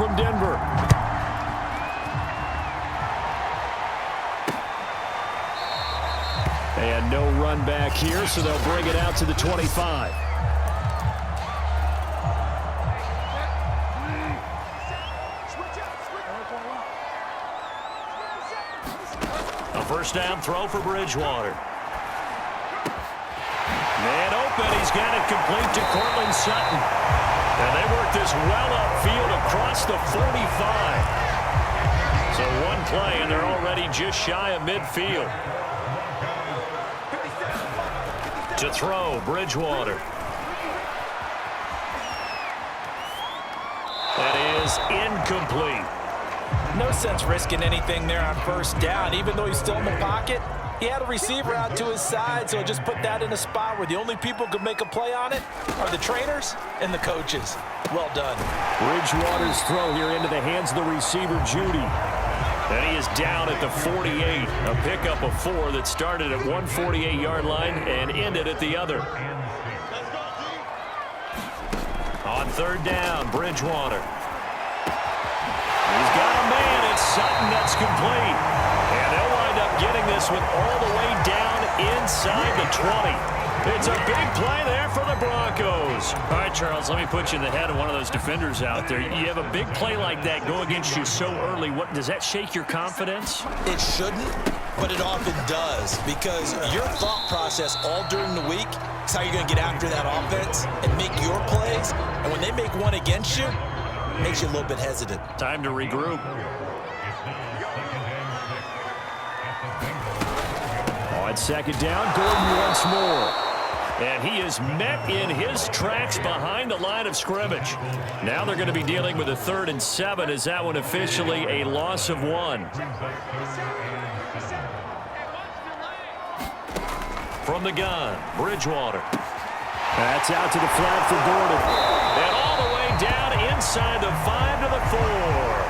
from Denver. And no run back here, so they'll bring it out to the 25. A first down throw for Bridgewater. Man open, he's got it complete to Cortland Sutton. And they work this well upfield across the 45. So one play, and they're already just shy of midfield. To throw, Bridgewater. That is incomplete. No sense risking anything there on first down. Even though he's still in the pocket, he had a receiver out to his side, so just put that in a spot where the only people who could make a play on it are the trainers and the coaches. Well done. Bridgewater's throw here into the hands of the receiver, Judy. And he is down at the 48. A pickup of 4 that started at 148-yard line and ended at the other. On third down, Bridgewater. He's got a man. It's Sutton that's complete. And they'll wind up getting this one all the way down inside the 20. It's a big play there for the Broncos. All right, Charles, let me put you in the head of one of those defenders out there. You have a big play like that go against you so early. What does that shake your confidence? It shouldn't, but it often does, because your thought process all during the week is how you're going to get after that offense and make your plays. And when they make one against you, it makes you a little bit hesitant. Time to regroup. On second down, Gordon once more. And he is met in his tracks behind the line of scrimmage. Now they're going to be dealing with a 3rd and 7 as that one officially a loss of 1. From the gun, Bridgewater. That's out to the flat for Gordon. And all the way down inside the 5 to the 4.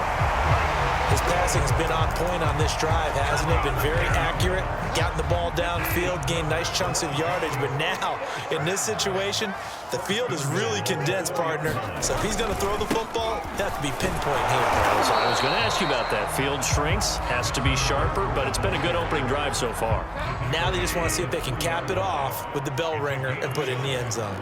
His passing has been on point on this drive, hasn't it? Been very accurate, gotten the ball downfield, gained nice chunks of yardage. But now, in this situation, the field is really condensed, partner. So if he's going to throw the football, he'll have to be pinpoint here. I was going to ask you about that. Field shrinks, has to be sharper, but it's been a good opening drive so far. Now they just want to see if they can cap it off with the bell ringer and put it in the end zone.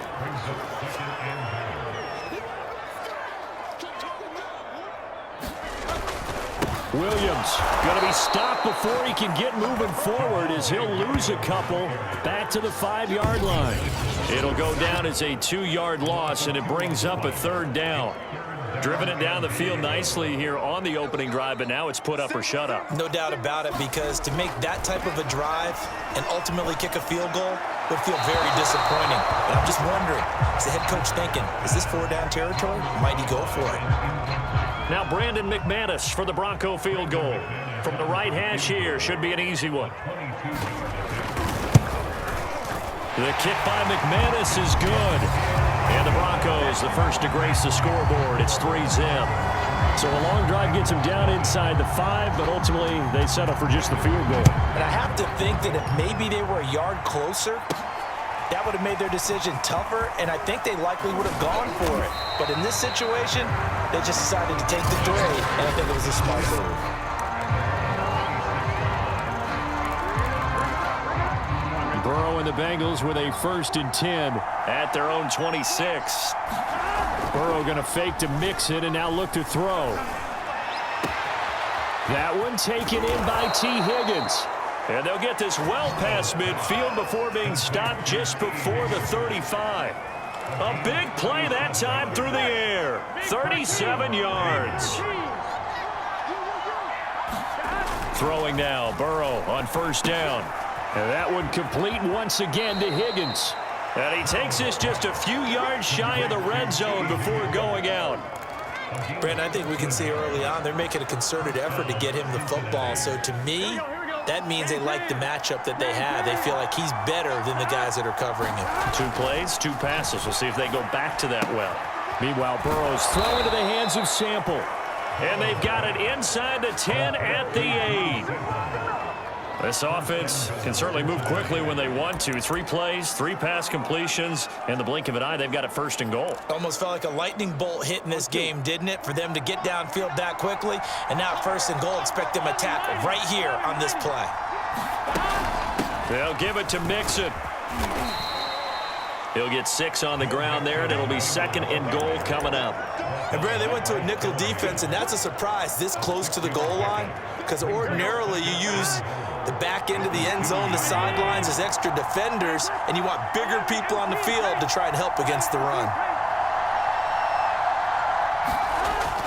Williams going to be stopped before he can get moving forward as he'll lose a couple back to the 5-yard line. It'll go down as a 2-yard loss, and it brings up a 3rd down. Driven it down the field nicely here on the opening drive, but now it's put up or shut up. No doubt about it, because to make that type of a drive and ultimately kick a field goal would feel very disappointing. And I'm just wondering, is the head coach thinking, is this 4-down territory? Might he go for it? Now Brandon McManus for the Bronco field goal. From the right hash here, should be an easy one. The kick by McManus is good. And the Broncos, the first to grace the scoreboard. It's 3-zip. So a long drive gets them down inside the 5, but ultimately they settle for just the field goal. And I have to think that if maybe they were a yard closer, that would have made their decision tougher, and I think they likely would have gone for it. But in this situation, they just decided to take the 3, and I think it was a smart move. Burrow and the Bengals with a 1st and 10 at their own 26. Burrow going to fake to mix it and now look to throw. That one taken in by T. Higgins. And they'll get this well past midfield before being stopped just before the 35. A big play that time through the air. 37 yards. Throwing now, Burrow on first down. And that one complete once again to Higgins. And he takes this just a few yards shy of the red zone before going out. Brandon, I think we can see early on they're making a concerted effort to get him the football. So to me, that means they like the matchup that they have. They feel like he's better than the guys that are covering him. 2 plays, 2 passes. We'll see if they go back to that well. Meanwhile, Burrow's throw into the hands of Sample. And they've got it inside the 10 at the 8. This offense can certainly move quickly when they want to. 3 plays, 3 pass completions. In the blink of an eye, they've got it 1st and goal. Almost felt like a lightning bolt hit in this game, didn't it? For them to get downfield that quickly. And now 1st and goal, expect them to tackle right here on this play. They'll give it to Mixon. He'll get 6 on the ground there, and it'll be 2nd and goal coming up. And, Brad, they went to a nickel defense, and that's a surprise this close to the goal line, because ordinarily you use the back end of the end zone, the sidelines as extra defenders, and you want bigger people on the field to try and help against the run.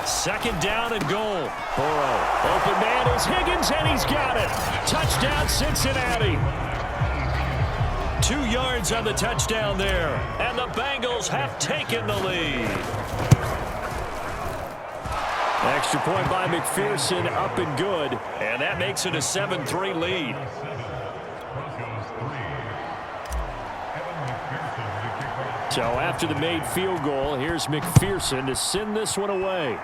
2nd down and goal. Burrow. Open man is Higgins, and he's got it. Touchdown, Cincinnati. 2 yards on the touchdown there, and the Bengals have taken the lead. Extra point by McPherson, up and good, and that makes it a 7-3 lead. So after the made field goal, here's McPherson to send this one away.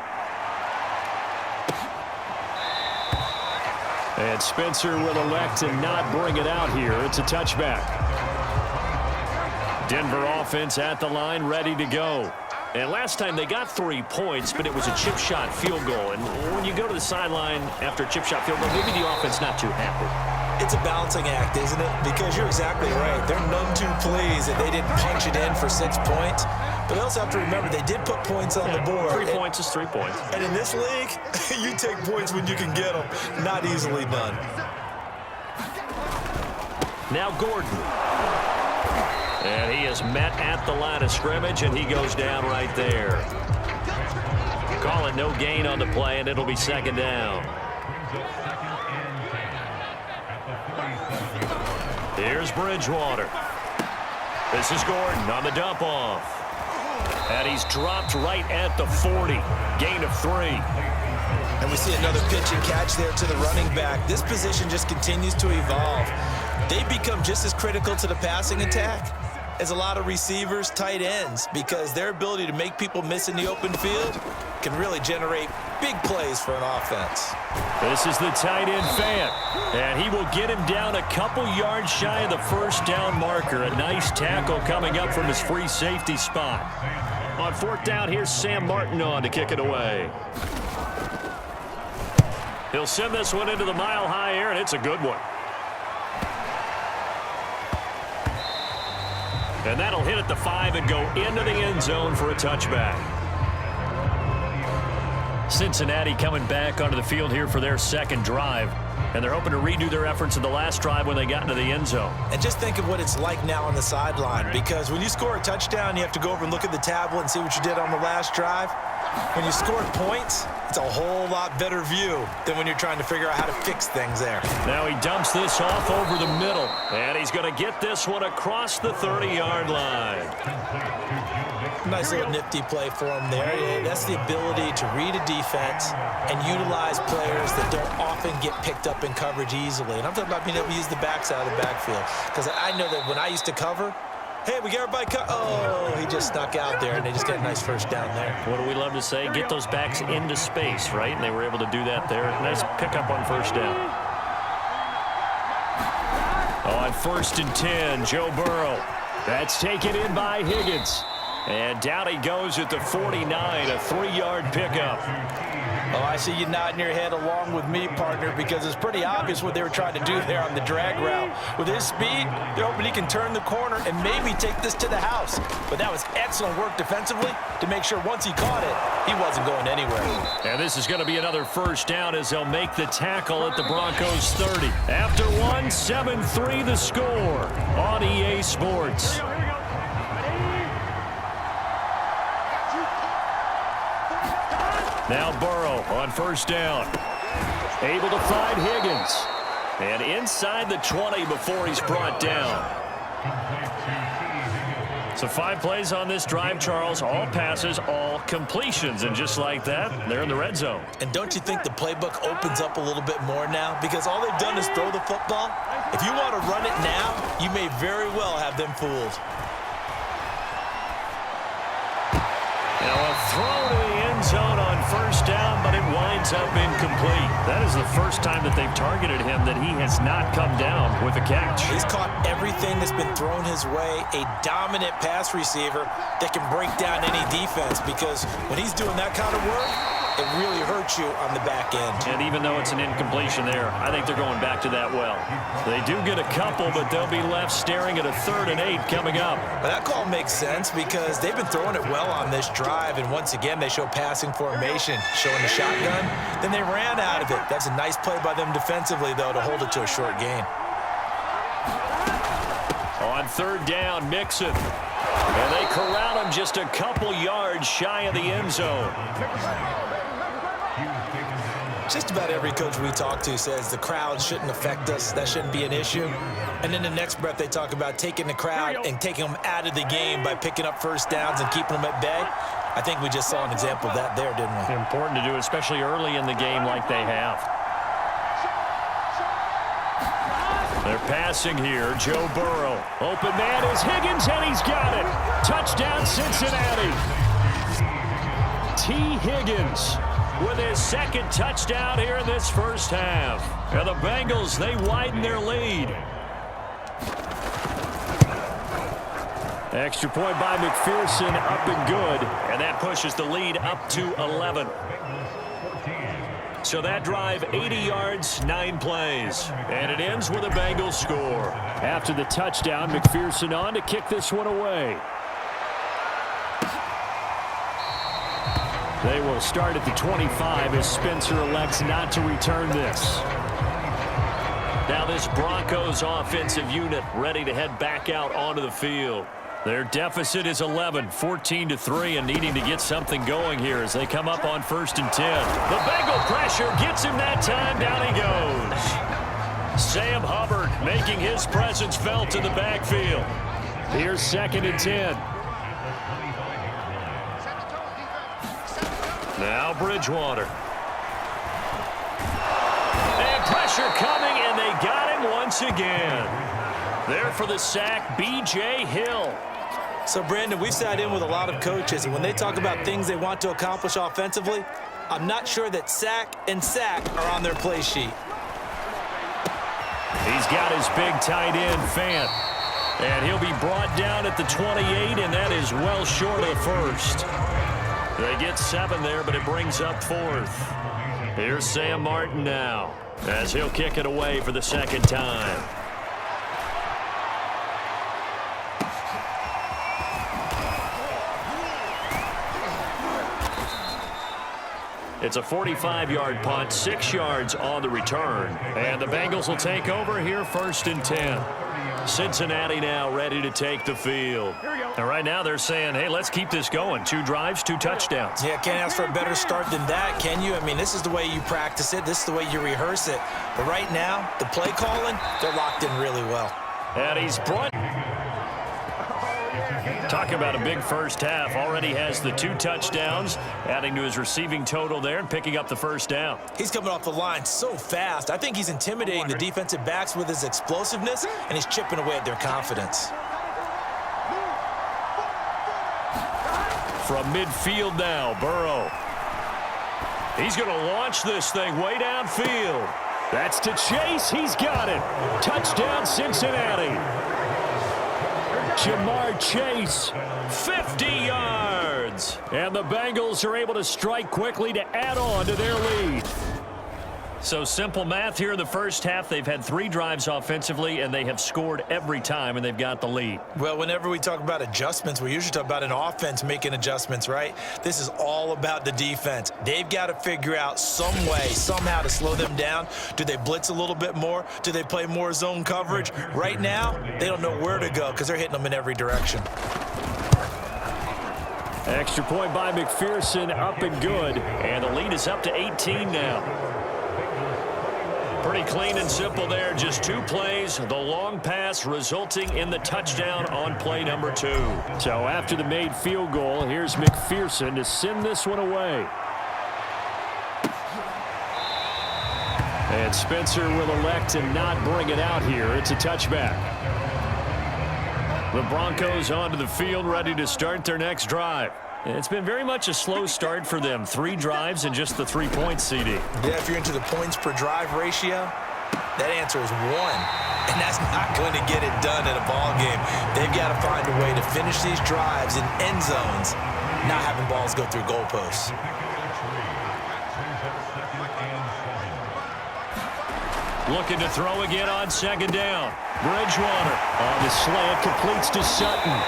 And Spencer will elect to not bring it out here. It's a touchback. Denver offense at the line, ready to go. And last time they got 3 points, but it was a chip shot field goal. And when you go to the sideline after a chip shot field goal, maybe the offense not too happy. It's a balancing act, isn't it? Because you're exactly right. They're none too pleased that they didn't punch it in for 6 points. But they also have to remember they did put points on the board. 3 points is 3 points. And in this league, you take points when you can get them. Not easily done. Now Gordon. And he is met at the line of scrimmage, and he goes down right there. Call it no gain on the play, and it'll be 2nd down. Here's Bridgewater. This is Gordon on the dump off. And he's dropped right at the 40. Gain of 3. And we see another pitch and catch there to the running back. This position just continues to evolve. They become just as critical to the passing attack as a lot of receivers, tight ends, because their ability to make people miss in the open field can really generate big plays for an offense. This is the tight end fan, and he will get him down a couple yards shy of the 1st down marker. A nice tackle coming up from his free safety spot. On 4th down, here's Sam Martin on to kick it away. He'll send this one into the mile-high air, and it's a good one. And that'll hit at the 5 and go into the end zone for a touchback. Cincinnati coming back onto the field here for their 2nd drive. And they're hoping to redo their efforts in the last drive when they got into the end zone. And just think of what it's like now on the sideline, because when you score a touchdown, you have to go over and look at the tablet and see what you did on the last drive. When you score points, it's a whole lot better view than when you're trying to figure out how to fix things there. Now he dumps this off over the middle, and he's going to get this one across the 30-yard line. Nice little nifty play for him there. Yeah, that's the ability to read a defense and utilize players that don't often get picked up in coverage easily. And I'm talking about being able to use the backside of the backfield, because I know that when I used to cover, hey, we got everybody oh, he just snuck out there, and they just got a nice 1st down there. What do we love to say? Get those backs into space, right? And they were able to do that there. Nice pickup on 1st down. On 1st and 10, Joe Burrow. That's taken in by Higgins. And down he goes at the 49, a 3-yard pickup. Oh, I see you nodding your head along with me, partner, because it's pretty obvious what they were trying to do there on the drag route. With his speed, they're hoping he can turn the corner and maybe take this to the house. But that was excellent work defensively to make sure once he caught it, he wasn't going anywhere. And this is going to be another 1st down as they'll make the tackle at the Broncos 30. After 7-3 the score on EA Sports. Now Burrow on 1st down. Able to find Higgins. And inside the 20 before he's brought down. So 5 plays on this drive, Charles. All passes, all completions. And just like that, they're in the red zone. And don't you think the playbook opens up a little bit more now? Because all they've done is throw the football. If you want to run it now, you may very well have them fooled. Now a throw to the end zone on 1st down, but it winds winds up incomplete. That is the first time that they've targeted him that he has not come down with a catch. He's caught everything that's been thrown his way. A dominant pass receiver that can break down any defense, because when he's doing that kind of work, it really hurts you on the back end. And even though it's an incompletion there, I think they're going back to that well. They do get a couple, but they'll be left staring at a 3rd and 8 coming up. But that call makes sense because they've been throwing it well on this drive, and once again, they show passing formation, showing the shotgun. Then they ran out of it. That's a nice play by them defensively, though, to hold it to a short gain. On 3rd down, Mixon. And they corral him just a couple yards shy of the end zone. Just about every coach we talk to says the crowd shouldn't affect us. That shouldn't be an issue. And in the next breath, they talk about taking the crowd and taking them out of the game by picking up first downs and keeping them at bay. I think we just saw an example of that there, didn't we? Important to do, especially early in the game like they have. They're passing here. Joe Burrow. Open man is Higgins, and he's got it. Touchdown, Cincinnati. T. Higgins with his 2nd touchdown here in this first half. And the Bengals, they widen their lead. Extra point by McPherson, up and good. And that pushes the lead up to 11. So that drive, 80 yards, 9 plays. And it ends with a Bengals score. After the touchdown, McPherson on to kick this one away. They will start at the 25 as Spencer elects not to return this. Now this Broncos offensive unit ready to head back out onto the field. Their deficit is 11, 14-3, and needing to get something going here as they come up on 1st and 10. The Bengal pressure gets him that time. Down he goes. Sam Hubbard making his presence felt in the backfield. Here's 2nd and 10. Now Bridgewater. And pressure coming, and they got him once again. There for the sack, B.J. Hill. So, Brandon, we've sat in with a lot of coaches, and when they talk about things they want to accomplish offensively, I'm not sure that sack and sack are on their play sheet. He's got his big tight end, Fant. And he'll be brought down at the 28, and that is well short of the 1st. They get 7 there, but it brings up 4th. Here's Sam Martin now, as he'll kick it away for the 2nd time. It's a 45-yard punt, 6 yards on the return. And the Bengals will take over here 1st and 10. Cincinnati now ready to take the field. And right now they're saying, hey, let's keep this going. 2 drives, 2 touchdowns. Yeah, can't ask for a better start than that, can you? I mean, this is the way you practice it. This is the way you rehearse it. But right now, the play calling, they're locked in really well. And he's brought... Talk about a big first half. Already has the 2 touchdowns, adding to his receiving total there and picking up the 1st down. He's coming off the line so fast. I think he's intimidating the defensive backs with his explosiveness, and he's chipping away at their confidence. From midfield now, Burrow. He's going to launch this thing way downfield. That's to Chase. He's got it. Touchdown, Cincinnati. Jamar Chase, 50 yards. And the Bengals are able to strike quickly to add on to their lead. So simple math here in the first half. They've had 3 drives offensively, and they have scored every time, and they've got the lead. Well, whenever we talk about adjustments, we usually talk about an offense making adjustments, right? This is all about the defense. They've got to figure out some way, somehow to slow them down. Do they blitz a little bit more? Do they play more zone coverage? Right now, they don't know where to go because they're hitting them in every direction. Extra point by McPherson, up and good. And the lead is up to 18 now. Pretty clean and simple there. Just 2 plays. The long pass resulting in the touchdown on play number 2. So after the made field goal, here's McPherson to send this one away. And Spencer will elect to not bring it out here. It's a touchback. The Broncos onto the field, ready to start their next drive. It's been very much a slow start for them. 3 drives and just the 3 points, CD. Yeah, if you're into the points per drive ratio, that answer is 1. And that's not going to get it done in a ball game. They've got to find a way to finish these drives in end zones, not having balls go through goalposts. Looking to throw again on second down. Bridgewater on the slant, completes to Sutton.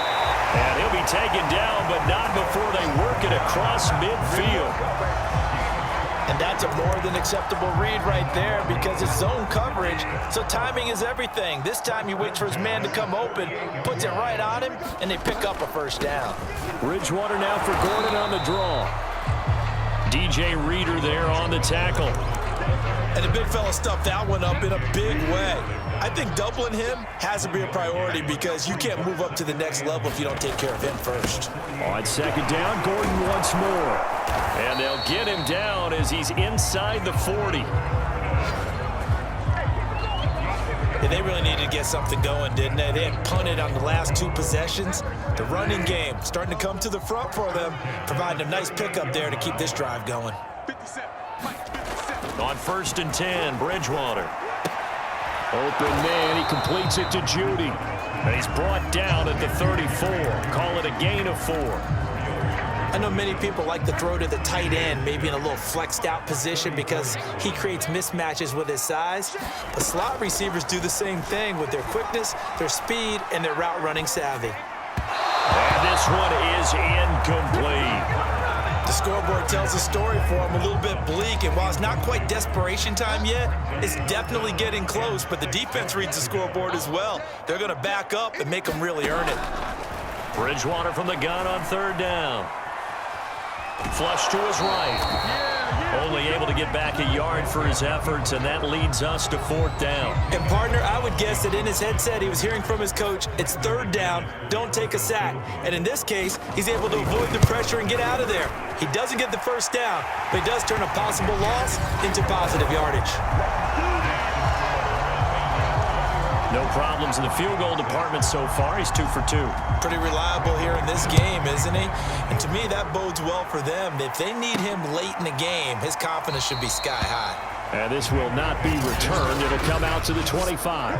And he'll be taken down, but not before they work it across midfield. And that's a more than acceptable read right there because it's zone coverage, so timing is everything. This time he waits for his man to come open, puts it right on him, and they pick up a first down. Bridgewater now for Gordon on the draw. DJ Reader there on the tackle. And the big fella stuffed that one up in a big way. I think doubling him has to be a priority because you can't move up to the next level if you don't take care of him first. On second down, Gordon once more. And they'll get him down as he's inside the 40. Yeah, they really needed to get something going, didn't they? They had punted on the last 2 possessions. The running game starting to come to the front for them, providing a nice pickup there to keep this drive going. On 1st and 10, Bridgewater. Open man, he completes it to Judy. And he's brought down at the 34. Call it a gain of 4. I know many people like to throw to the tight end, maybe in a little flexed out position because he creates mismatches with his size. But slot receivers do the same thing with their quickness, their speed, and their route running savvy. And this one is incomplete. The scoreboard tells a story for him, a little bit bleak, and while it's not quite desperation time yet, it's definitely getting close, but the defense reads the scoreboard as well. They're going to back up and make them really earn it. Bridgewater from the gun on 3rd down. Flush to his right. Only able to get back a yard for his efforts, and that leads us to 4th down. And, partner, I would guess that in his headset he was hearing from his coach, it's 3rd down, don't take a sack. And in this case, he's able to avoid the pressure and get out of there. He doesn't get the first down, but he does turn a possible loss into positive yardage. No problems in the field goal department so far. He's 2 for 2. Pretty reliable here in this game, isn't he? And to me, that bodes well for them. If they need him late in the game, his confidence should be sky high. And this will not be returned. It'll come out to the 25.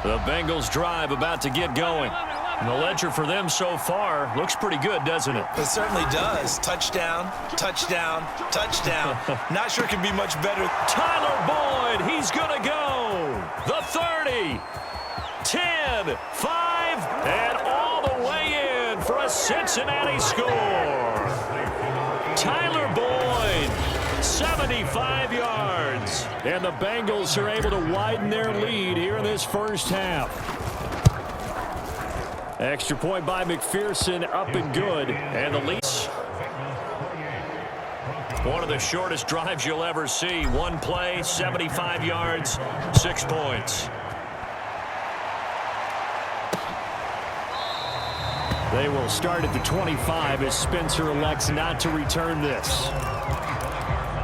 The Bengals drive about to get going. And the ledger for them so far looks pretty good, doesn't it? It certainly does. Touchdown, touchdown, touchdown. Not sure it can be much better. Tyler Boyd, he's going to go. The 30, 10, 5, and all the way in for a Cincinnati score. Tyler Boyd, 75 yards. And the Bengals are able to widen their lead here in this first half. Extra point by McPherson, up and good. And the lead. One of the shortest drives you'll ever see. One play, 75 yards, 6 points. They will start at the 25 as Spencer elects not to return this.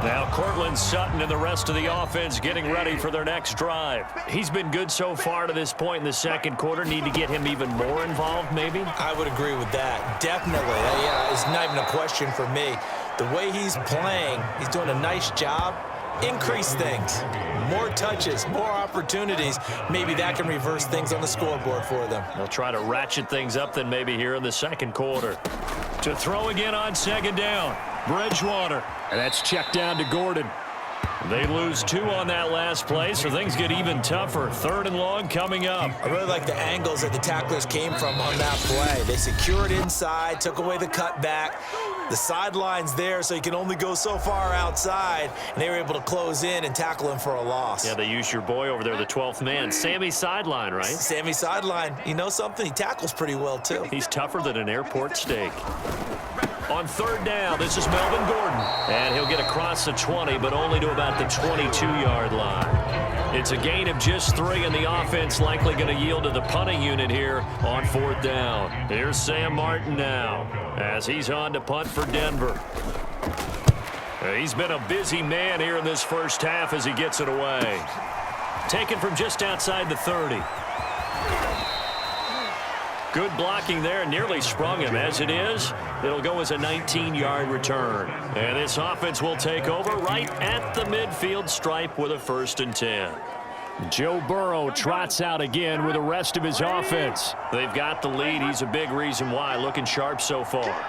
Now Cortland Sutton and the rest of the offense getting ready for their next drive. He's been good so far to this point in the second quarter. Need to get him even more involved, maybe? I would agree with that. Definitely. Yeah, it's not even a question for me. The way he's playing, he's doing a nice job. Increase things. More touches, more opportunities. Maybe that can reverse things on the scoreboard for them. They'll try to ratchet things up then maybe here in the second quarter. To throw again on second down. Bridgewater. And that's checked down to Gordon. They lose 2 on that last play, so things get even tougher. 3rd and long coming up. I really like the angles that the tacklers came from on that play. They secured inside, took away the cutback. The sideline's there, so you can only go so far outside, and they were able to close in and tackle him for a loss. Yeah, they used your boy over there, the 12th man. Sammy Sideline, right? Sammy Sideline. You know something? He tackles pretty well, too. He's tougher than an airport steak. On 3rd down, this is Melvin Gordon. And he'll get across the 20, but only to about the 22-yard line. It's a gain of just 3, and the offense likely going to yield to the punting unit here on 4th down. Here's Sam Martin now as he's on to punt for Denver. He's been a busy man here in this first half as he gets it away. taken from just outside the 30. Good blocking there, nearly sprung him. As it is, it'll go as a 19-yard return. And this offense will take over right at the midfield stripe with a 1st and 10. Joe Burrow trots out again with the rest of his offense. They've got the lead. He's a big reason why. Looking sharp so far.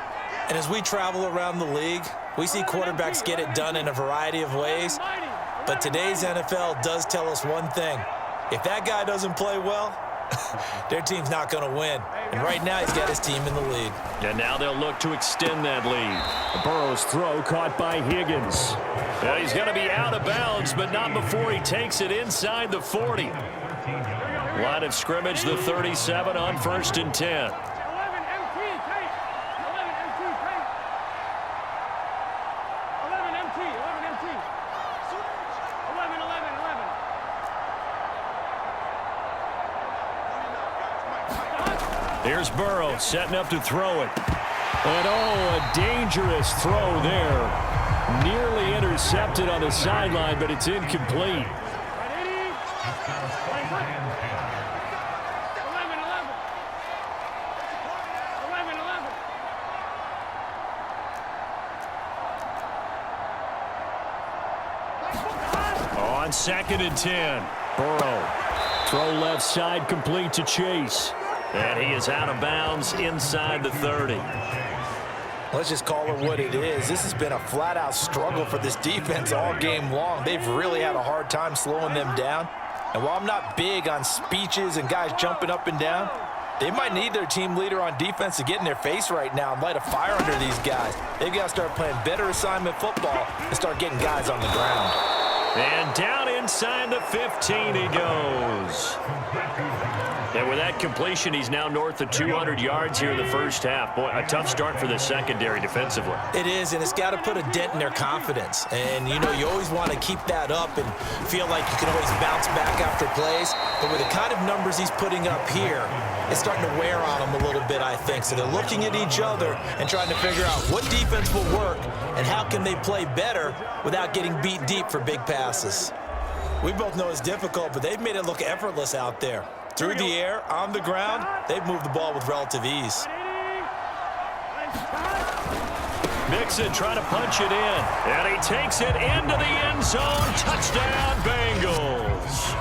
And as we travel around the league, we see quarterbacks get it done in a variety of ways. But today's NFL does tell us one thing. If that guy doesn't play well, their team's not going to win. And right now, he's got his team in the lead. And now they'll look to extend that lead. Burrow's throw caught by Higgins. Well, he's going to be out of bounds, but not before he takes it inside the 40. Line of scrimmage, the 37 on 1st and 10. Here's Burrow setting up to throw it. And a dangerous throw there. Nearly intercepted on the sideline, but it's incomplete. On 2nd and 10, Burrow. Throw left side complete to Chase. And he is out of bounds inside the 30. Let's just call it what it is. This has been a flat-out struggle for this defense all game long. They've really had a hard time slowing them down. And while I'm not big on speeches and guys jumping up and down, they might need their team leader on defense to get in their face right now and light a fire under these guys. They've got to start playing better assignment football and start getting guys on the ground. And down inside the 15 he goes. And with that completion, he's now north of 200 yards here in the first half. Boy, a tough start for the secondary defensively. It is, and it's got to put a dent in their confidence. And, you know, you always want to keep that up and feel like you can always bounce back after plays. But with the kind of numbers he's putting up here, it's starting to wear on them a little bit, I think. So they're looking at each other and trying to figure out what defense will work and how can they play better without getting beat deep for big passes. We both know it's difficult, but they've made it look effortless out there. Through the air, on the ground, they've moved the ball with relative ease. Mixon trying to punch it in, and he takes it into the end zone. Touchdown, Bengals.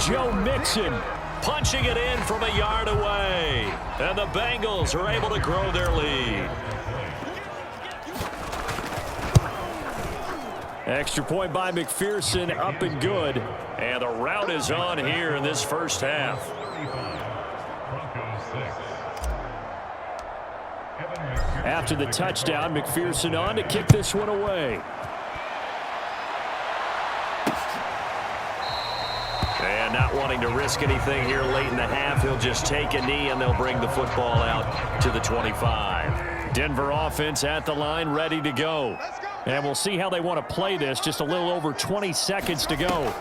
Joe Mixon punching it in from a yard away, and the Bengals are able to grow their lead. Extra point by McPherson, up and good. And the route is on here in this first half. After the touchdown, McPherson on to kick this one away. And not wanting to risk anything here late in the half, he'll just take a knee and they'll bring the football out to the 25. Denver offense at the line, ready to go. And we'll see how they want to play this. Just a little over 20 seconds to go.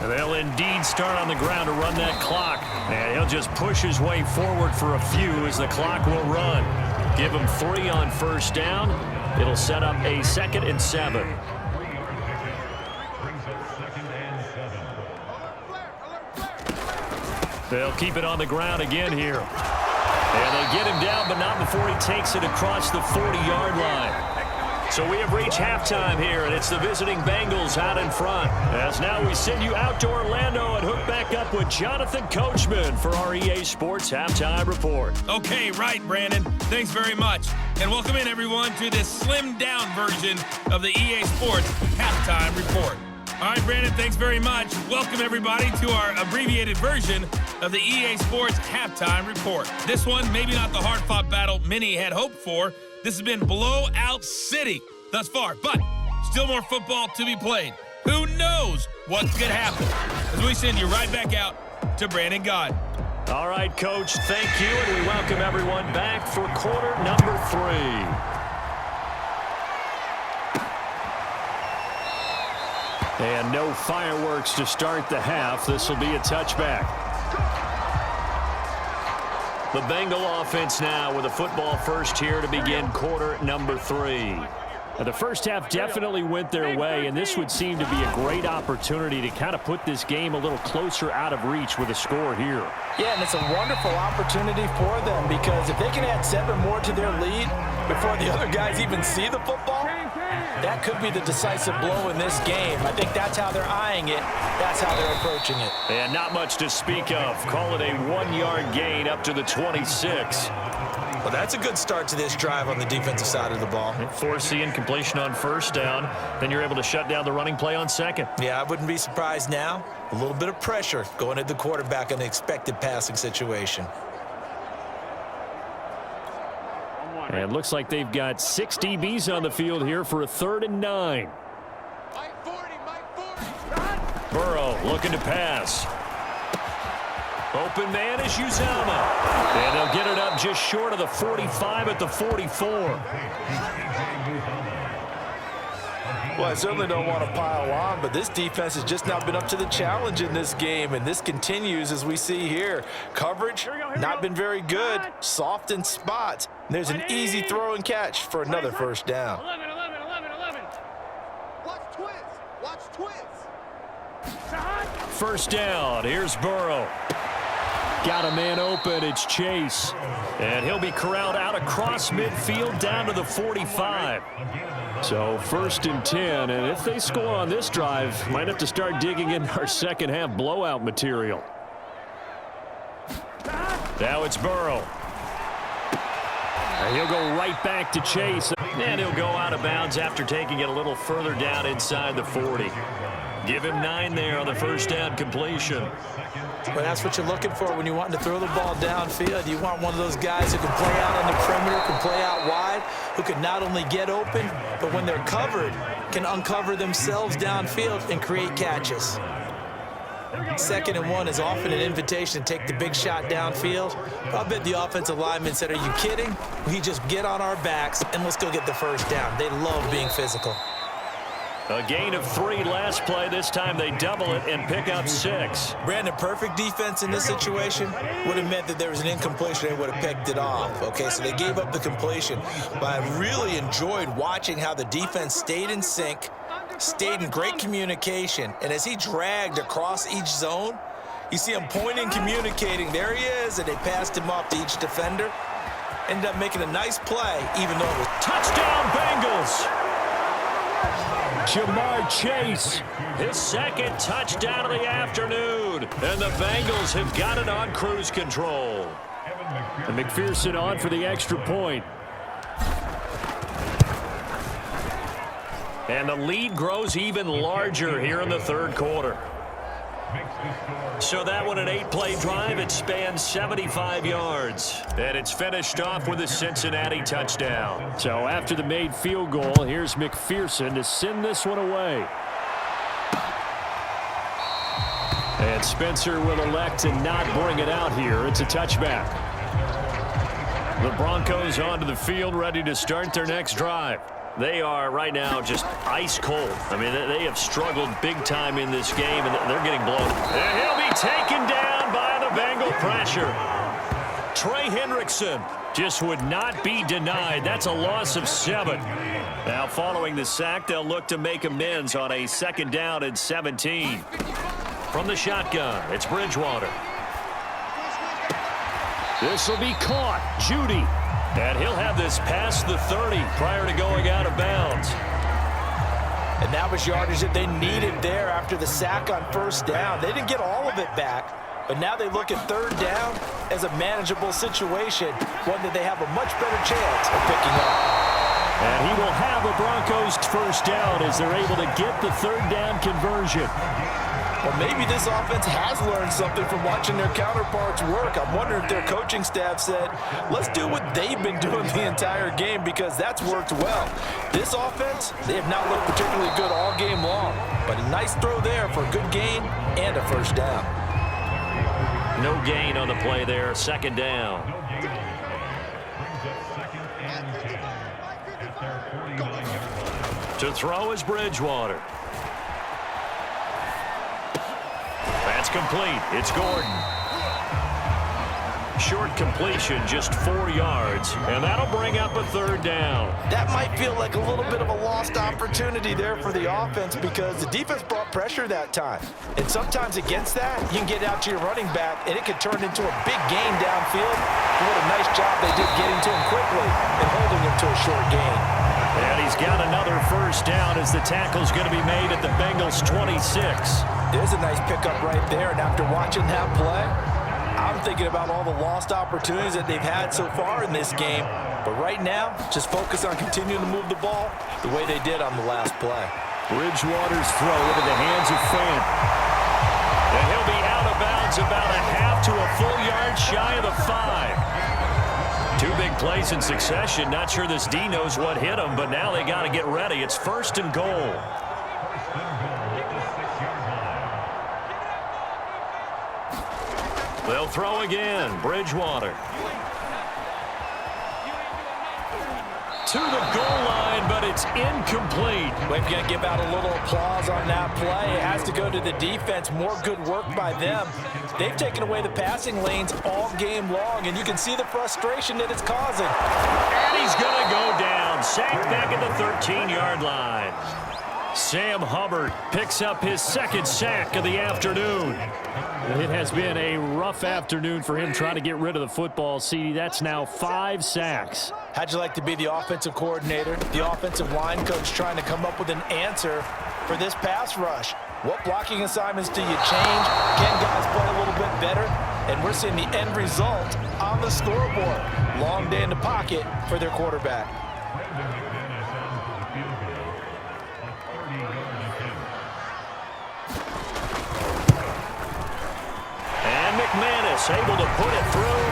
And they'll indeed start on the ground to run that clock. And he'll just push his way forward for a few as the clock will run. Give him 3 on first down. It'll set up a 2nd and 7. They'll keep it on the ground again here. And they get him down, but not before he takes it across the 40-yard line. So we have reached halftime here, and it's the visiting Bengals out in front. As now we send you out to Orlando and hook back up with Jonathan Coachman for our EA Sports Halftime Report. Okay, right, Brandon. Thanks very much. And welcome in, everyone, to this slimmed-down version of the EA Sports Halftime Report. All right, Brandon, thanks very much. Welcome, everybody, to our abbreviated version of the EA Sports Halftime Report. This one, maybe not the hard-fought battle many had hoped for. This has been blowout city thus far, but still more football to be played. Who knows what could happen? As we send you right back out to Brandon God. All right, Coach, thank you, and we welcome everyone back for quarter number 3. And no fireworks to start the half. This will be a touchback. The Bengal offense now with a football first here to begin quarter number 3. The first half definitely went their way, and this would seem to be a great opportunity to kind of put this game a little closer out of reach with a score here. Yeah, and it's a wonderful opportunity for them because if they can add 7 more to their lead before the other guys even see the football, that could be the decisive blow in this game. I think that's how they're eyeing it. That's how they're approaching it. And not much to speak of. Call it a 1-yard gain up to the 26. Well, that's a good start to this drive on the defensive side of the ball. Force the incompletion on first down. Then you're able to shut down the running play on second. Yeah, I wouldn't be surprised now. A little bit of pressure going at the quarterback in an expected passing situation. And looks like they've got 6 DBs on the field here for a 3rd and 9. Burrow looking to pass. Open man is Uzama. And they'll get it up just short of the 45 at the 44. Well, I certainly don't want to pile on, but this defense has just not been up to the challenge in this game, and this continues as we see here. Coverage, not been very good, soft in spots. And there's an easy throw and catch for another first down. 11. Watch twins. Watch twins. First down. Here's Burrow. Got a man open. It's Chase. And he'll be corralled out across midfield down to the 45. So 1st and 10. And if they score on this drive, might have to start digging in our second half blowout material. Now it's Burrow. And he'll go right back to Chase. And he'll go out of bounds after taking it a little further down inside the 40. Give him 9 there on the first down completion. Well, that's what you're looking for when you're wanting to throw the ball downfield. You want one of those guys who can play out on the perimeter, can play out wide, who can not only get open, but when they're covered, can uncover themselves downfield and create catches. 2nd and 1 is often an invitation to take the big shot downfield. I bet the offensive linemen said, are you kidding? We just get on our backs and let's go get the first down. They love being physical. A gain of 3 last play. This time they double it and pick up 6. Brandon, perfect defense in this situation would have meant that there was an incompletion. They would have picked it off. Okay, so they gave up the completion. But I really enjoyed watching how the defense stayed in sync, stayed in great communication. And as he dragged across each zone, you see him pointing, communicating. There he is, and they passed him off to each defender. Ended up making a nice play, even though it was touchdown Bengals. Jamar Chase, his 2nd touchdown of the afternoon. And the Bengals have got it on cruise control. And McPherson on for the extra point. And the lead grows even larger here in the 3rd quarter. So that one an 8-play drive. It spans 75 yards. And it's finished off with a Cincinnati touchdown. So after the made field goal, here's McPherson to send this one away. And Spencer will elect to not bring it out here. It's a touchback. The Broncos onto the field, ready to start their next drive. They are right now just ice cold. I mean, they have struggled big time in this game, and they're getting blown. And he'll be taken down by the Bengal pressure. Trey Hendrickson just would not be denied. That's a loss of 7. Now, following the sack, they'll look to make amends on a 2nd down and 17. From the shotgun, it's Bridgewater. This will be caught. Judy. And he'll have this past the 30 prior to going out of bounds. And that was yardage that they needed there after the sack on first down. They didn't get all of it back, but now they look at 3rd down as a manageable situation, one that they have a much better chance of picking up. And he will have a Broncos first down as they're able to get the 3rd down conversion. Well, maybe this offense has learned something from watching their counterparts work. I'm wondering if their coaching staff said, let's do what they've been doing the entire game because that's worked well. This offense, they have not looked particularly good all game long, but a nice throw there for a good gain and a first down. No gain on the play there, 2nd down. To throw is Bridgewater. That's complete. It's Gordon. short completion, just 4 yards, and that'll bring up a third down. That might feel like a little bit of a lost opportunity there for the offense because the defense brought pressure that time. And sometimes against that, you can get out to your running back, and it could turn into a big gain downfield. And what a nice job they did getting to him quickly and holding him to a short gain. And he's got another first down as the tackle's going to be made at the Bengals 26. There's a nice pickup right there, and after watching that play, I'm thinking about all the lost opportunities that they've had so far in this game. But right now, just focus on continuing to move the ball the way they did on the last play. Bridgewater's throw into the hands of Fant. And he'll be out of bounds about a half to a full yard shy of the 5. 2 big plays in succession. Not sure this D knows what hit him, but now they got to get ready. It's 1st and goal. They'll throw again. Bridgewater. To the goal line, but it's incomplete. We're going to give out a little applause on that play. It has to go to the defense. More good work by them. They've taken away the passing lanes all game long, and you can see the frustration that it's causing. And he's going to go down. Sacked back at the 13-yard line. Sam Hubbard picks up his 2nd sack of the afternoon. It has been a rough afternoon for him trying to get rid of the football, CD. That's now 5 sacks. How'd you like to be the offensive coordinator, the offensive line coach trying to come up with an answer for this pass rush? What blocking assignments do you change? Can guys play a little bit better? And we're seeing the end result on the scoreboard. Long day in the pocket for their quarterback. And McManus able to put it through.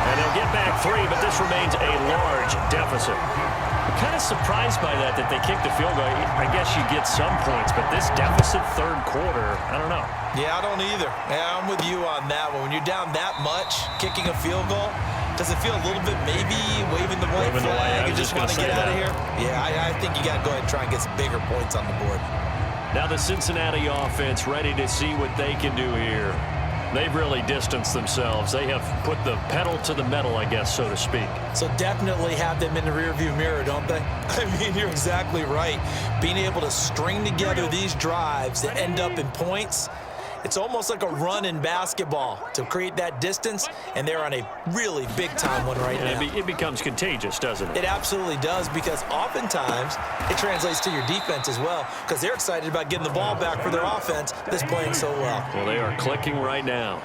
And they'll get back 3, but this remains a large deficit. I'm kind of surprised by that they kicked the field goal. I guess you get some points, but this deficit 3rd quarter, I don't know. Yeah, I don't either. Yeah, I'm with you on that one. When you're down that much, kicking a field goal, does it feel a little bit maybe waving the white flag and just want to get out of here? Yeah, I think you got to go ahead and try and get some bigger points on the board. Now the Cincinnati offense ready to see what they can do here. They've really distanced themselves. They have put the pedal to the metal, I guess, so to speak. So definitely have them in the rearview mirror, don't they? I mean, you're exactly right. Being able to string together these drives that end up in points, it's almost like a run in basketball to create that distance, and they're on a really big-time one right now. It becomes contagious, doesn't it? It absolutely does, because oftentimes it translates to your defense as well, because they're excited about getting the ball back for their offense that's playing so well. Well, they are clicking right now.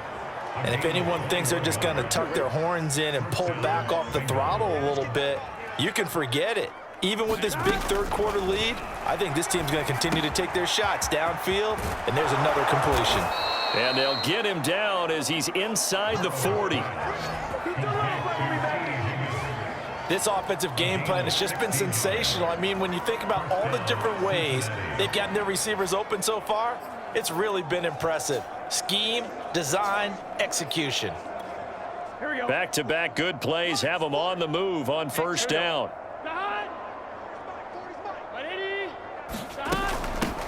And if anyone thinks they're just going to tuck their horns in and pull back off the throttle a little bit, you can forget it. Even with this big 3rd quarter lead, I think this team's going to continue to take their shots downfield, and there's another completion. And they'll get him down as he's inside the 40. This offensive game plan has just been sensational. I mean, when you think about all the different ways they've gotten their receivers open so far, it's really been impressive. Scheme, design, execution. Back-to-back good plays have them on the move on 1st down.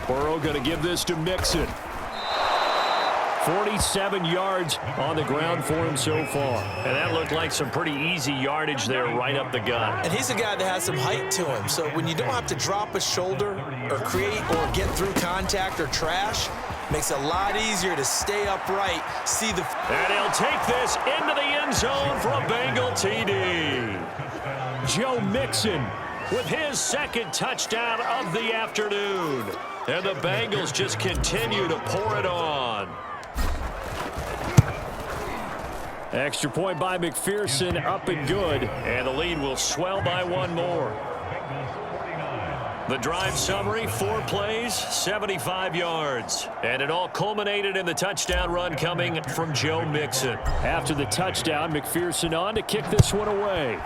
Burrow going to give this to Mixon. 47 yards on the ground for him so far. And that looked like some pretty easy yardage there right up the gut. And he's a guy that has some height to him. So when you don't have to drop a shoulder or create or get through contact or trash, makes it a lot easier to stay upright, see the... And he'll take this into the end zone for a Bengal TD. Joe Mixon with his 2nd touchdown of the afternoon. And the Bengals just continue to pour it on. Extra point by McPherson, up and good. And the lead will swell by 1 more. The drive summary, 4 plays, 75 yards. And it all culminated in the touchdown run coming from Joe Mixon. After the touchdown, McPherson on to kick this one away.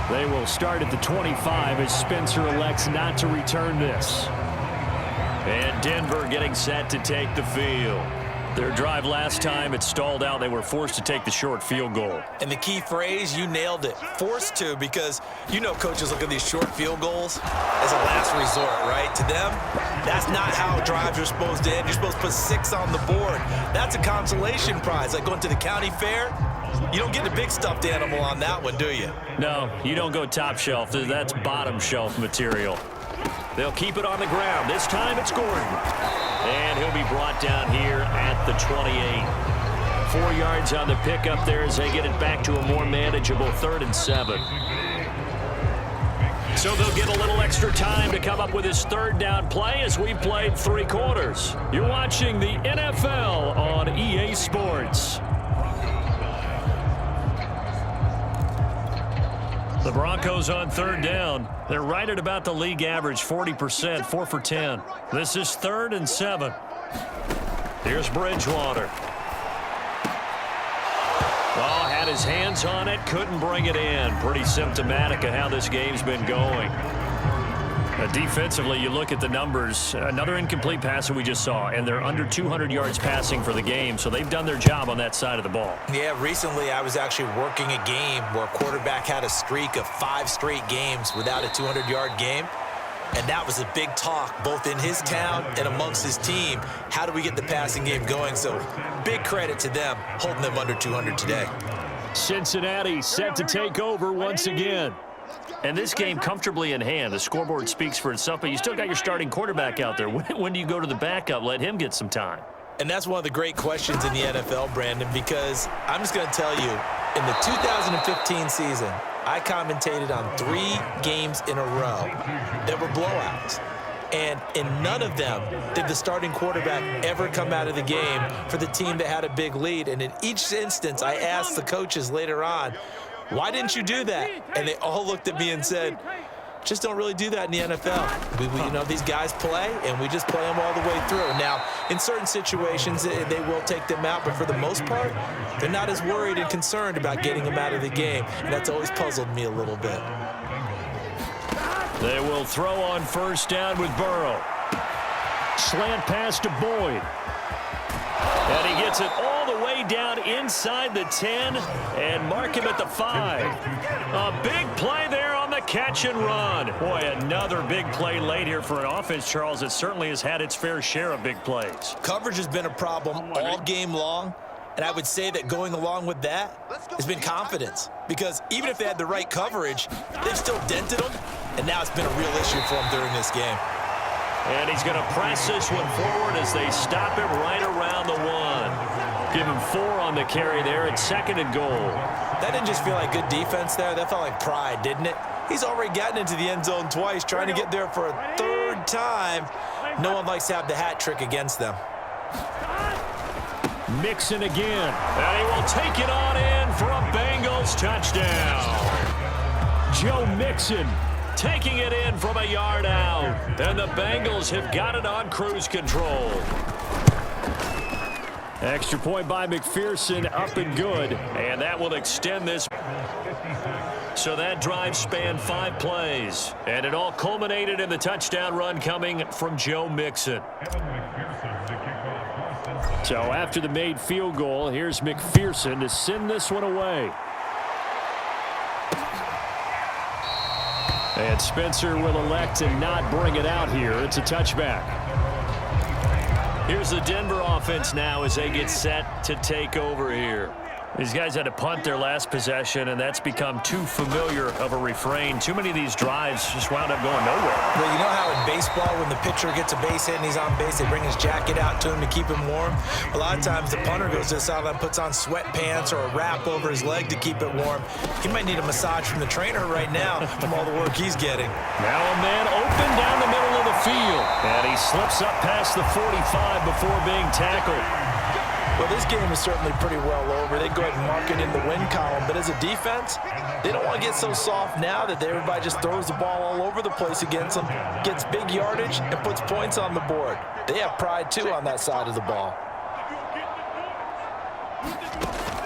They will start at the 25 as Spencer elects not to return this. And Denver getting set to take the field. Their drive last time, it stalled out. They were forced to take the short field goal. And the key phrase, you nailed it, forced to, because you know coaches look at these short field goals as a last resort, right? To them, that's not how drives are supposed to end. You're supposed to put 6 on the board. That's a consolation prize, like going to the county fair. You don't get the big stuffed animal on that one, do you? No, you don't go top shelf. That's bottom shelf material. They'll keep it on the ground. This time it's Gordon. And he'll be brought down here at the 28. 4 yards on the pickup there as they get it back to a more manageable 3rd and 7. So they'll get a little extra time to come up with his 3rd down play as we played 3 quarters. You're watching the NFL on EA Sports. The Broncos on 3rd down. They're right at about the league average, 40%, 4 for 10. This is 3rd and 7. Here's Bridgewater. Oh, had his hands on it, couldn't bring it in. Pretty symptomatic of how this game's been going. Defensively, you look at the numbers. Another incomplete pass that we just saw, and they're under 200 yards passing for the game, so they've done their job on that side of the ball. Yeah, recently I was actually working a game where a quarterback had a streak of 5 straight games without a 200-yard game, and that was a big talk both in his town and amongst his team. How do we get the passing game going? So big credit to them holding them under 200 today. Cincinnati set to take over once again. And this game comfortably in hand. The scoreboard speaks for itself, but you still got your starting quarterback out there. When do you go to the backup? Let him get some time. And that's one of the great questions in the NFL, Brandon, because I'm just going to tell you, in the 2015 season, I commentated on 3 games in a row that were blowouts. And in none of them did the starting quarterback ever come out of the game for the team that had a big lead. And in each instance, I asked the coaches later on, why didn't you do that? And they all looked at me and said, just don't really do that in the NFL. You know, these guys play, and we just play them all the way through. Now, in certain situations, they will take them out, but for the most part, they're not as worried and concerned about getting them out of the game, and that's always puzzled me a little bit. They will throw on 1st down with Burrow. Slant pass to Boyd. And he gets it all the way down inside the 10 and mark him at the 5. A big play there on the catch and run. Boy, another big play late here for an offense, Charles, that certainly has had its fair share of big plays. Coverage has been a problem all game long, and I would say that going along with that has been confidence, because even if they had the right coverage, they've still dented them, and now it's been a real issue for them during this game. And he's going to press this one forward as they stop him right around the 1. Give him 4 on the carry there at 2nd and goal. That didn't just feel like good defense there. That felt like pride, didn't it? He's already gotten into the end zone twice, trying to get there for a 3rd time. No one likes to have the hat trick against them. Mixon again. And he will take it on in for a Bengals touchdown. Joe Mixon taking it in from a yard out. And the Bengals have got it on cruise control. Extra point by McPherson, up and good. And that will extend this. So that drive spanned 5 plays. And it all culminated in the touchdown run coming from Joe Mixon. So after the made field goal, here's McPherson to send this one away. And Spencer will elect to not bring it out here. It's a touchback. Here's the Denver offense now as they get set to take over here. These guys had to punt their last possession, and that's become too familiar of a refrain. Too many of these drives just wound up going nowhere. Well, you know how in baseball, when the pitcher gets a base hit and he's on base, they bring his jacket out to him to keep him warm? A lot of times the punter goes to the sideline, puts on sweatpants or a wrap over his leg to keep it warm. He might need a massage from the trainer right now from all the work he's getting. Now a man open down the middle of the field, and he slips up past the 45 before being tackled. Well, this game is certainly pretty well over. They go ahead and mark it in the win column. But as a defense, they don't want to get so soft now that everybody just throws the ball all over the place against them, gets big yardage, and puts points on the board. They have pride, too, on that side of the ball.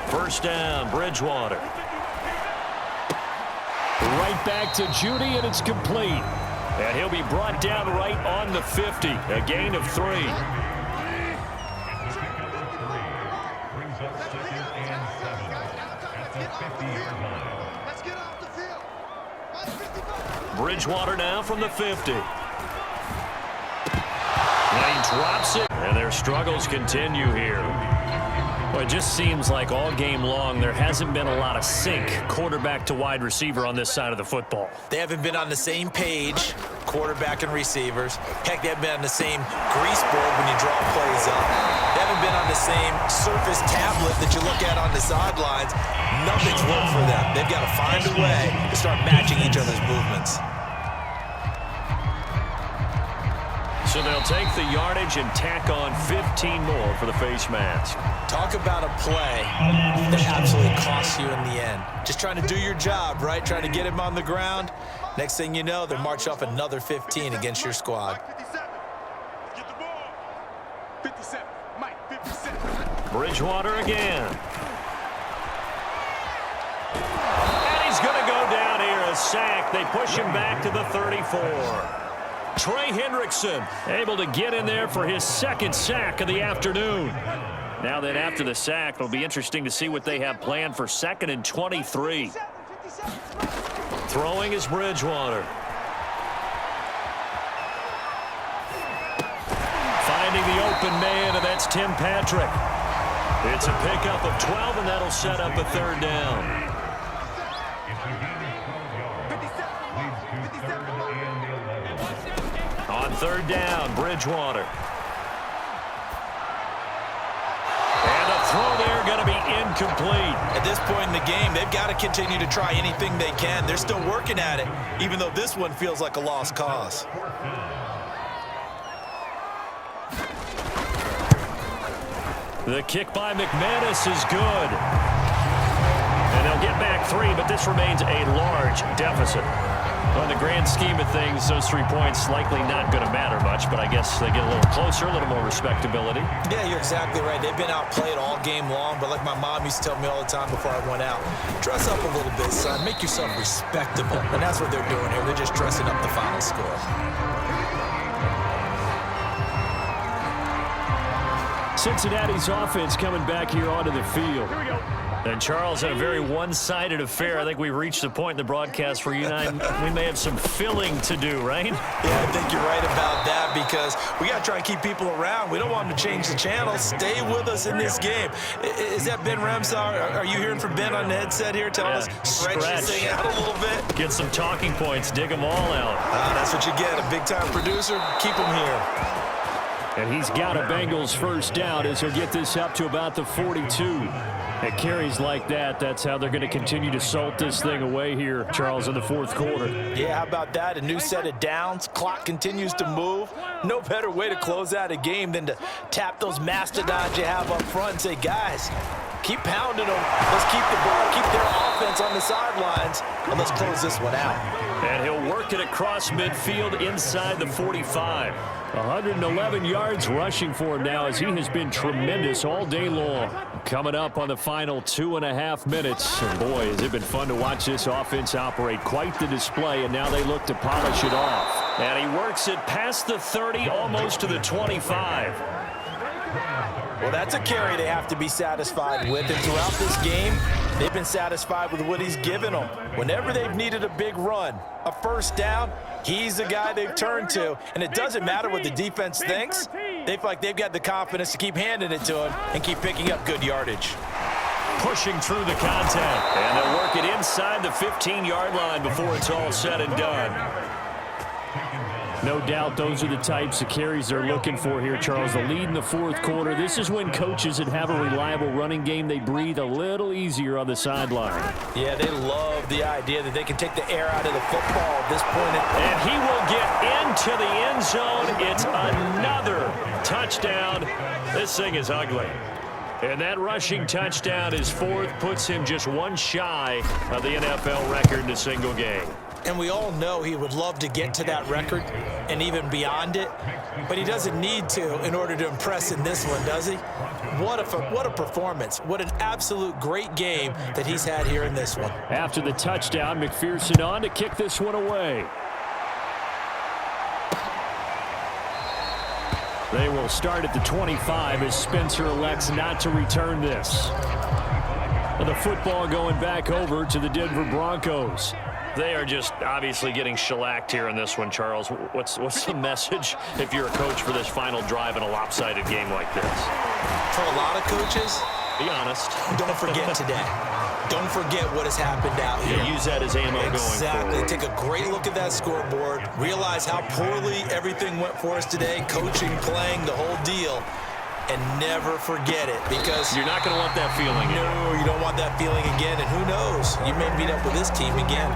1st down, Bridgewater. Right back to Judy, and it's complete. And he'll be brought down right on the 50. A gain of 3. Bridgewater now from the 50. And he drops it, and their struggles continue here. Well, it just seems like all game long there hasn't been a lot of sync quarterback to wide receiver on this side of the football. They haven't been on the same page, quarterback and receivers. Heck, they haven't been on the same grease board when you draw plays up. They haven't been on the same surface tablet that you look at on the sidelines. Nothing's worked for them. They've got to find a way to start matching each other's movements. So they'll take the yardage and tack on 15 more for the face mask. Talk about a play that absolutely costs you in the end. Just trying to do your job, right? Trying to get him on the ground. Next thing you know, they're march off another 15 against your squad. Get the ball. 57. Mike, 57. Bridgewater again. And he's going to go down here, a sack. They push him back to the 34. Trey Hendrickson able to get in there for his second sack of the afternoon. Now then, after the sack, it'll be interesting to see what they have planned for 2nd and 23. Throwing is Bridgewater. Finding the open man, and that's Tim Patrick. It's a pickup of 12, and that'll set up a 3rd down. On 3rd down, Bridgewater. And the throw there going to be incomplete. At this point in the game, they've got to continue to try anything they can. They're still working at it, even though this one feels like a lost cause. The kick by McManus is good. And they'll get back 3, but this remains a large deficit. On the grand scheme of things, those 3 points likely not going to matter much, but I guess they get a little closer, a little more respectability. Yeah, you're exactly right. They've been outplayed all game long, but like my mom used to tell me all the time before I went out, dress up a little bit, son. Make yourself respectable. And that's what they're doing here. They're just dressing up the final score. Cincinnati's offense coming back here onto the field. Here we go. And Charles, in a very one-sided affair, I think we've reached the point in the broadcast where you and I, we may have some filling to do, right? Yeah, I think you're right about that because we got to try and keep people around. We don't want them to change the channel. Stay with us in this game. Is that Ben Remsaw? Are you hearing from Ben on the headset here? Tell us, stretch this thing out a little bit. Get some talking points. Dig them all out. That's what you get. A big-time producer. Keep them here. And he's got a Bengals 1st down as he'll get this up to about the 42. At carries like that, that's how they're going to continue to salt this thing away here, Charles, in the 4th quarter. Yeah, how about that? A new set of downs. Clock continues to move. No better way to close out a game than to tap those mastodons you have up front and say, guys, keep pounding them. Let's keep the ball, keep their offense on the sidelines, and let's close this one out. And he'll work it across midfield inside the 45. 111 yards rushing for him now as he has been tremendous all day long. Coming up on the final 2.5 minutes. And boy, has it been fun to watch this offense operate. Quite the display, and now they look to polish it off. And he works it past the 30, almost to the 25. Well, that's a carry they have to be satisfied with. And throughout this game, they've been satisfied with what he's given them. Whenever they've needed a big run, a 1st down, he's the guy they've turned to. And it doesn't matter what the defense thinks. They feel like they've got the confidence to keep handing it to him and keep picking up good yardage. Pushing through the contact. And they'll work it inside the 15-yard line before it's all said and done. No doubt those are the types of carries they're looking for here, Charles. The lead in the 4th quarter. This is when coaches that have a reliable running game, they breathe a little easier on the sideline. Yeah, they love the idea that they can take the air out of the football at this point. And he will get into the end zone. It's another touchdown. This thing is ugly. And that rushing touchdown is 4th, puts him just one shy of the NFL record in a single game. And we all know he would love to get to that record and even beyond it, but he doesn't need to in order to impress in this one, does he? What a performance. What an absolute great game that he's had here in this one. After the touchdown, McPherson on to kick this one away. They will start at the 25 as Spencer elects not to return this. And the football going back over to the Denver Broncos. They are just obviously getting shellacked here in this one, Charles. What's the message if you're a coach for this final drive in a lopsided game like this? For a lot of coaches, be honest. Don't forget today. Don't forget what has happened out here. Yeah, use that as ammo going forward. Exactly. Take a great look at that scoreboard. Realize how poorly everything went for us today. Coaching, playing, the whole deal. And never forget it, because you're not going to want that feeling again. No, you don't want that feeling again. And who knows? You may meet up with this team again.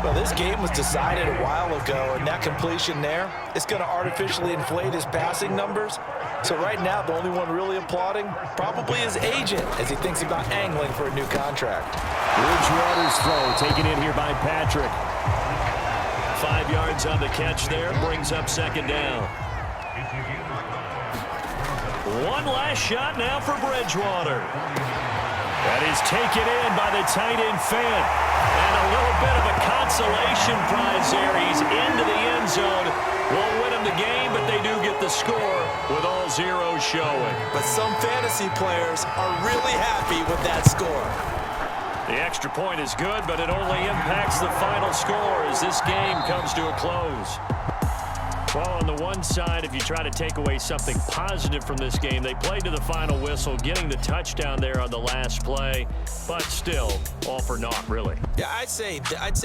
Well, this game was decided a while ago, and that completion there, it's going to artificially inflate his passing numbers. So right now, the only one really applauding probably his agent as he thinks about angling for a new contract. Bridgewater's throw taken in here by Patrick. 5 yards on the catch there, brings up second down. One last shot now for Bridgewater. That is taken in by the tight end Fant. And a little bit of a consolation prize there. He's into the end zone. Won't win him the game, but they do get the score with all zeros showing. But some fantasy players are really happy with that score. The extra point is good, but it only impacts the final score as this game comes to a close. Well, on the one side, if you try to take away something positive from this game, they played to the final whistle, getting the touchdown there on the last play, but still, all for naught, really. Yeah, I'd say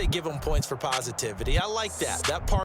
give them points for positivity. I like that. That part.